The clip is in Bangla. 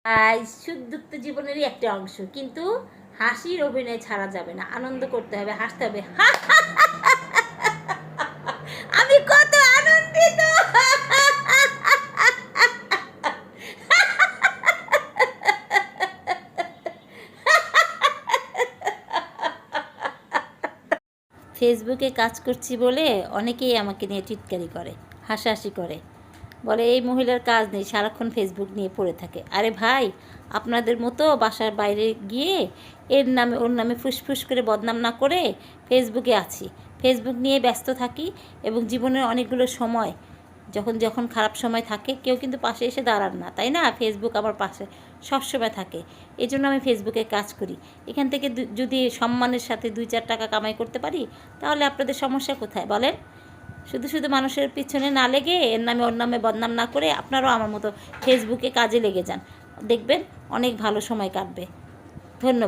সুখ দুঃখ তো জীবনেরই একটা অংশ, কিন্তু হাসির অভিনয় ছাড়া যাবে না, আনন্দ করতে হবে, হাসতে হবে। আমি কত আনন্দিত! ফেসবুকে কাজ করছি বলে অনেকেই আমাকে নিয়ে টিটকারি করে, হাসাহাসি করে, বলে এই মহিলার কাজ নেই, সারাক্ষণ ফেসবুক নিয়ে পড়ে থাকে। আরে ভাই, আপনাদের মতো বাসার বাইরে গিয়ে এর নামে ওর নামে ফুসফুস করে বদনাম না করে ফেসবুকে আছি, ফেসবুক নিয়ে ব্যস্ত থাকি। এবং জীবনের অনেকগুলো সময় যখন যখন খারাপ সময় থাকে, কেউ কিন্তু পাশে এসে দাঁড়ান না, তাই না? ফেসবুক আমার পাশে সবসময় থাকে, এই জন্য আমি ফেসবুকে কাজ করি। এখান থেকে যদি সম্মানের সাথে 2-4 টাকা কামাই করতে পারি, তাহলে আপনাদের সমস্যা কোথায় বলেন? শুধু শুধু মানুষের পিছনে না লেগে, এর নামে ওর নামে বদনাম না করে আপনারাও আমার মতো ফেসবুকে কাজে লেগে যান, দেখবেন অনেক ভালো সময় কাটবে। ধন্যবাদ।